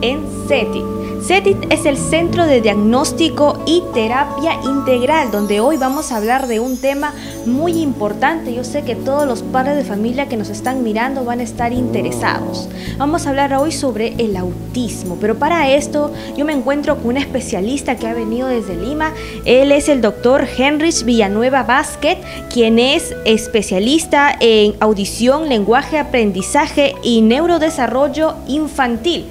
en CETID. CETID es el Centro de Diagnóstico y Terapia Integral, donde hoy vamos a hablar de un tema muy importante. Yo sé que todos los padres de familia que nos están mirando van a estar interesados. Vamos a hablar hoy sobre el autismo, pero para esto yo me encuentro con un especialista que ha venido desde Lima. Él es el doctor Henrich Villanueva Vázquez, quien es especialista en audición, lenguaje, aprendizaje y neurodesarrollo infantil.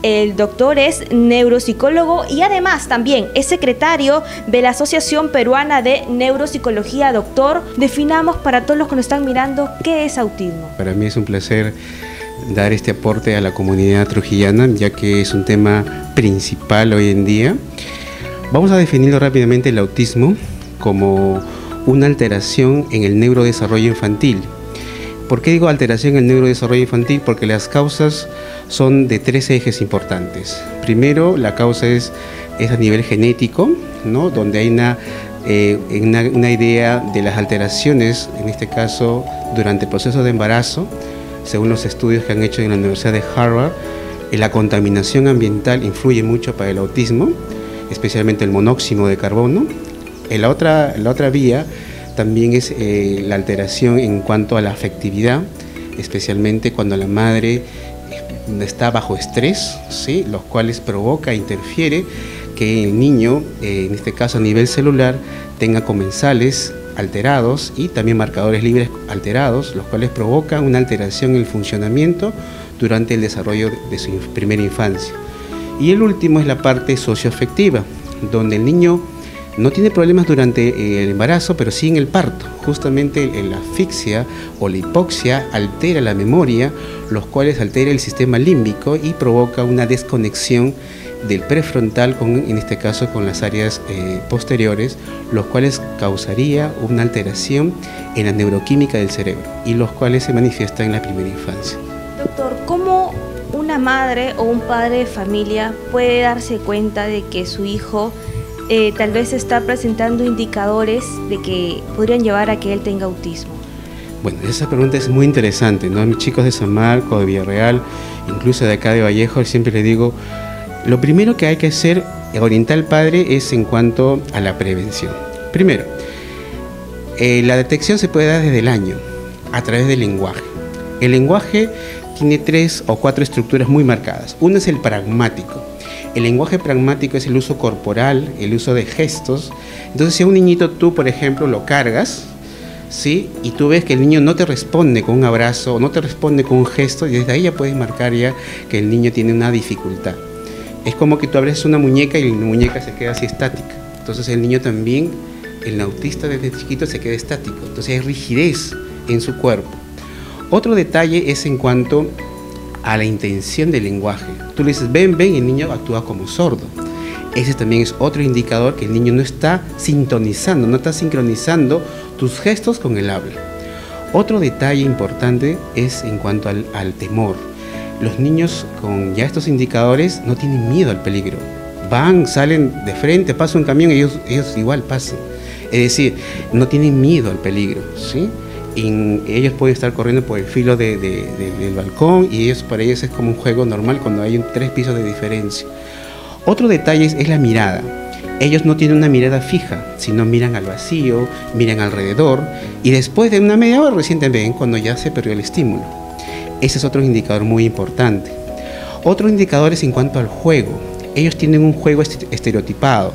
El doctor es neuropsicólogo y además también es secretario de la Asociación Peruana de Neuropsicología. Doctor, definamos para todos los que nos están mirando qué es autismo. Para mí es un placer dar este aporte a la comunidad trujillana, ya que es un tema principal hoy en día. Vamos a definirlo rápidamente: el autismo como una alteración en el neurodesarrollo infantil. ¿Por qué digo alteración en el neurodesarrollo infantil? Porque las causas son de tres ejes importantes. Primero, la causa es a nivel genético, ¿no? Donde hay una idea de las alteraciones, en este caso durante el proceso de embarazo, según los estudios que han hecho en la Universidad de Harvard. La contaminación ambiental influye mucho para el autismo, especialmente el monóxido de carbono. La otra vía también es la alteración en cuanto a la afectividad, especialmente cuando la madre está bajo estrés, ¿sí? Los cuales provoca, interfiere que el niño, en este caso a nivel celular, tenga comensales alterados y también marcadores libres alterados, los cuales provocan una alteración en el funcionamiento durante el desarrollo de su primera infancia. Y el último es la parte socioafectiva, donde el niño no tiene problemas durante el embarazo, pero sí en el parto. Justamente la asfixia o la hipoxia altera la memoria, los cuales altera el sistema límbico y provoca una desconexión del prefrontal, en este caso con las áreas posteriores, los cuales causaría una alteración en la neuroquímica del cerebro y los cuales se manifiestan en la primera infancia. Doctor, ¿cómo una madre o un padre de familia puede darse cuenta de que su hijo tal vez está presentando indicadores de que podrían llevar a que él tenga autismo? Bueno, esa pregunta es muy interesante, ¿no? A mis chicos de San Marcos, de Villarreal, incluso de acá de Vallejo, siempre les digo, lo primero que hay que hacer, orientar al padre, es en cuanto a la prevención. Primero, la detección se puede dar desde el año, a través del lenguaje. El lenguaje tiene 3 o 4 estructuras muy marcadas. Uno es el pragmático. El lenguaje pragmático es el uso corporal, el uso de gestos. Entonces, si a un niñito tú, por ejemplo, lo cargas, ¿sí? Y tú ves que el niño no te responde con un abrazo o no te responde con un gesto, y desde ahí ya puedes marcar ya que el niño tiene una dificultad. Es como que tú abres una muñeca y la muñeca se queda así estática. Entonces el niño también, el autista desde chiquito, se queda estático. Entonces hay rigidez en su cuerpo. Otro detalle es en cuanto a la intención del lenguaje. Tú le dices ven, ven, y el niño actúa como sordo. Ese también es otro indicador que el niño no está sintonizando, no está sincronizando tus gestos con el habla. Otro detalle importante es en cuanto al temor. Los niños con ya estos indicadores no tienen miedo al peligro. Van, salen de frente, pasa un camión y ellos igual pasan. Es decir, no tienen miedo al peligro, ¿sí? Ellos pueden estar corriendo por el filo del balcón y para ellos es como un juego normal cuando hay 3 pisos de diferencia. Otro detalle es la mirada. Ellos no tienen una mirada fija, sino miran al vacío, miran alrededor y después de una media hora recién te ven cuando ya se perdió el estímulo. Ese es otro indicador muy importante. Otro indicador es en cuanto al juego. Ellos tienen un juego estereotipado,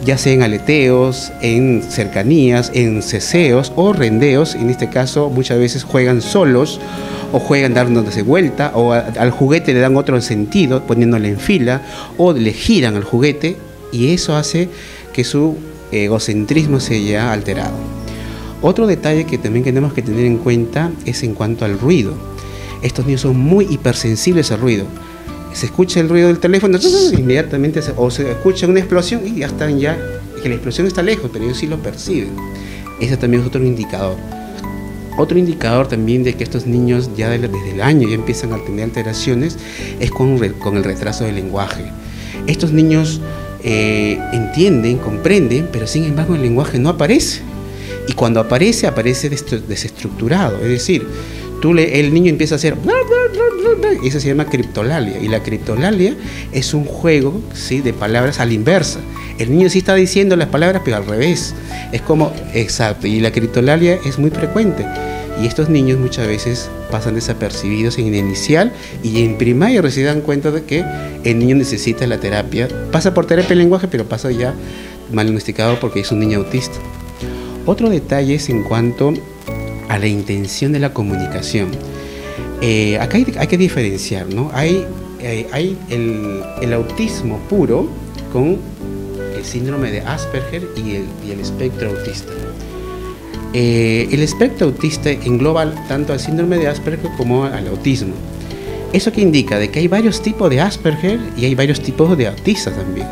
ya sea en aleteos, en cercanías, en ceseos o rendeos. En este caso muchas veces juegan solos o juegan dándose vuelta, o al juguete le dan otro sentido poniéndole en fila, o le giran al juguete, y eso hace que su egocentrismo se haya alterado. Otro detalle que también tenemos que tener en cuenta es en cuanto al ruido. Estos niños son muy hipersensibles al ruido. Se escucha el ruido del teléfono, entonces inmediatamente se escucha una explosión y ya están que la explosión está lejos, pero ellos sí lo perciben. Ese también es otro indicador. Otro indicador también de que estos niños ya desde el año ya empiezan a tener alteraciones es con el retraso del lenguaje. Estos niños entienden, comprenden, pero sin embargo el lenguaje no aparece. Y cuando aparece, aparece desestructurado. Es decir, el niño empieza a hacer, eso se llama criptolalia, y la criptolalia es un juego, ¿sí?, de palabras a la inversa. El niño sí está diciendo las palabras, pero al revés. Es como, exacto, y la criptolalia es muy frecuente. Y estos niños muchas veces pasan desapercibidos en el inicial, y en primaria recién dan cuenta de que el niño necesita la terapia. Pasa por terapia de lenguaje, pero pasa ya mal diagnosticado porque es un niño autista. Otro detalle es en cuanto a la intención de la comunicación. Acá hay que diferenciar, ¿no? Hay el autismo puro con el síndrome de Asperger y el espectro autista. El espectro autista engloba tanto al síndrome de Asperger como al autismo. ¿Eso qué indica? De que hay varios tipos de Asperger y hay varios tipos de autistas también.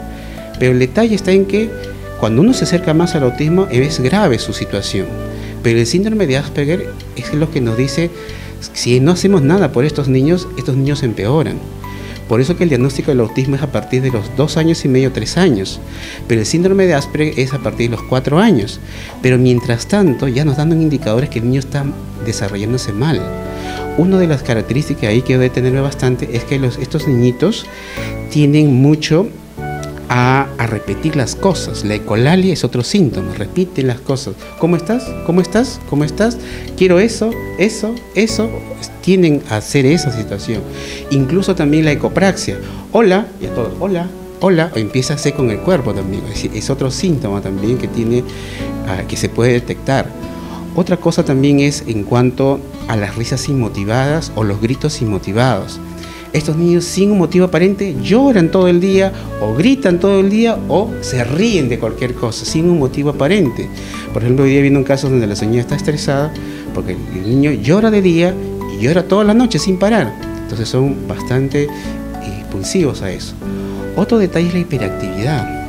Pero el detalle está en que cuando uno se acerca más al autismo es grave su situación. Pero el síndrome de Asperger es lo que nos dice, si no hacemos nada por estos niños empeoran. Por eso que el diagnóstico del autismo es a partir de los 2 años y medio, 3 años. Pero el síndrome de Asperger es a partir de los 4 años. Pero mientras tanto ya nos dan indicadores que el niño está desarrollándose mal. Una de las características ahí que debo detenerme bastante es que estos niñitos tienden mucho a repetir las cosas. La ecolalia es otro síntoma, repiten las cosas. ¿Cómo estás? ¿Cómo estás? ¿Cómo estás? Quiero eso. Tienden a hacer esa situación. Incluso también la ecopraxia. Hola, y a todos, hola, hola, o empieza a hacer con el cuerpo también. Es decir, es otro síntoma también que tiene, que se puede detectar. Otra cosa también es en cuanto a las risas inmotivadas o los gritos inmotivados. Estos niños sin un motivo aparente lloran todo el día o gritan todo el día o se ríen de cualquier cosa sin un motivo aparente. Por ejemplo, hoy día viendo un caso donde la señora está estresada porque el niño llora de día y llora toda la noche sin parar. Entonces son bastante impulsivos a eso. Otro detalle es la hiperactividad.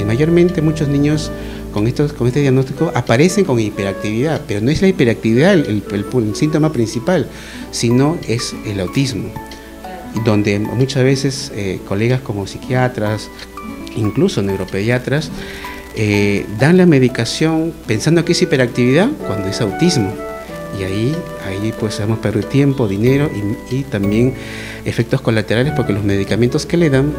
Mayormente muchos niños con este diagnóstico aparecen con hiperactividad, pero no es la hiperactividad el síntoma principal, sino es el autismo, donde muchas veces colegas como psiquiatras, incluso neuropediatras, dan la medicación pensando que es hiperactividad cuando es autismo. Y ahí pues vamos a perder tiempo, dinero y también efectos colaterales, porque los medicamentos que le dan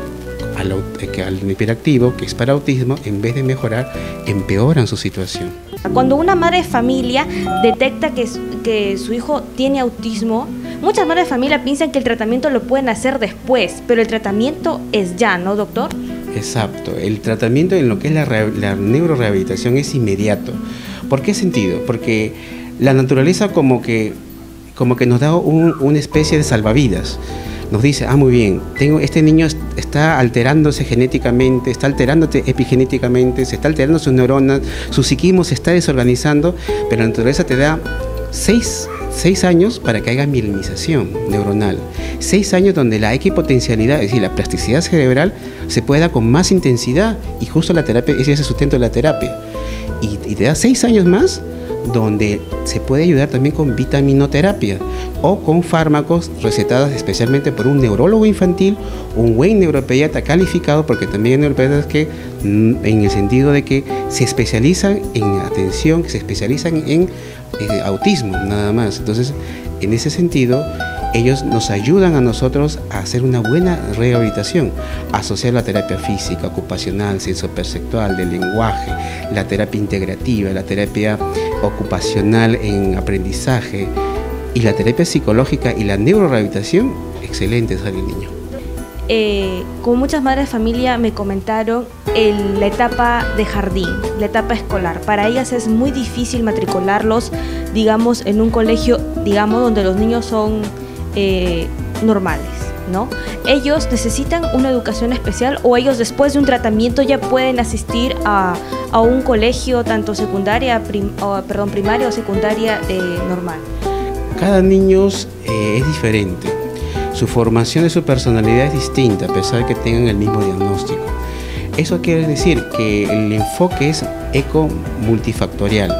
al hiperactivo, que es para autismo, en vez de mejorar, empeoran su situación. Cuando una madre de familia detecta que su hijo tiene autismo, muchas madres de familia piensan que el tratamiento lo pueden hacer después, pero el tratamiento es ya, ¿no, doctor? Exacto, el tratamiento en lo que es la neurorehabilitación es inmediato. ¿Por qué sentido? Porque la naturaleza como que nos da una especie de salvavidas. Nos dice, muy bien, este niño está alterándose genéticamente, está alterándose epigenéticamente, se está alterando sus neuronas, su psiquismo se está desorganizando, pero la naturaleza te da 6 años para que haya mielinización neuronal. 6 años donde la equipotencialidad, es decir, la plasticidad cerebral, se puede dar con más intensidad, y justo la terapia, ese es el sustento de la terapia. Y te da 6 años más donde se puede ayudar también con vitaminoterapia o con fármacos recetados especialmente por un neurólogo infantil, un buen neuropediatra calificado, porque también hay neuropediatras que, en el sentido de que se especializan en atención, se especializan en autismo, nada más. Entonces, en ese sentido, ellos nos ayudan a nosotros a hacer una buena rehabilitación, asociar la terapia física, ocupacional, sensoperceptual, del lenguaje, la terapia integrativa, la terapia ocupacional en aprendizaje y la terapia psicológica y la neurorehabilitación, excelente sale el niño. Como muchas madres de familia me comentaron, la etapa de jardín, la etapa escolar, para ellas es muy difícil matricularlos, digamos, en un colegio, digamos, donde los niños son normales, ¿no? Ellos necesitan una educación especial, o ellos después de un tratamiento ya pueden asistir a un colegio tanto primaria o secundaria normal. Cada niño es diferente. Su formación y su personalidad es distinta, a pesar de que tengan el mismo diagnóstico. Eso quiere decir que el enfoque es eco-multifactorial.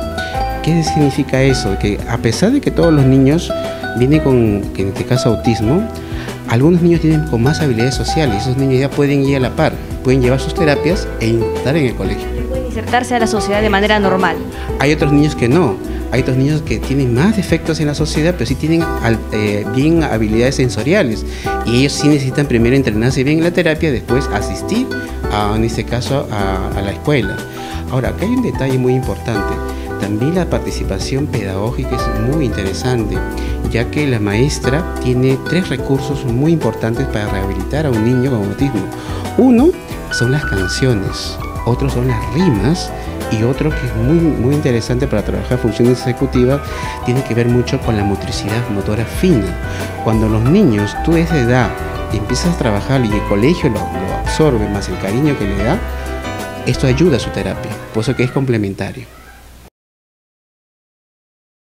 ¿Qué significa eso? Que a pesar de que todos los niños vienen que en este caso autismo, algunos niños tienen con más habilidades sociales. Esos niños ya pueden ir a la par, pueden llevar sus terapias e estar en el colegio. insertarse a la sociedad de manera normal. Hay otros niños que no. Hay otros niños que tienen más defectos en la sociedad, pero sí tienen bien habilidades sensoriales. Y ellos sí necesitan primero entrenarse bien en la terapia, después asistir, en este caso, a la escuela. Ahora, acá hay un detalle muy importante. También la participación pedagógica es muy interesante, ya que la maestra tiene 3 recursos muy importantes para rehabilitar a un niño con autismo. Uno son las canciones, otro son las rimas, y otro que es muy interesante para trabajar funciones ejecutivas, tiene que ver mucho con la motricidad motora fina. Cuando los niños, tú a esa edad, empiezas a trabajar y el colegio lo absorbe, más el cariño que le da, esto ayuda a su terapia, por eso que es complementario.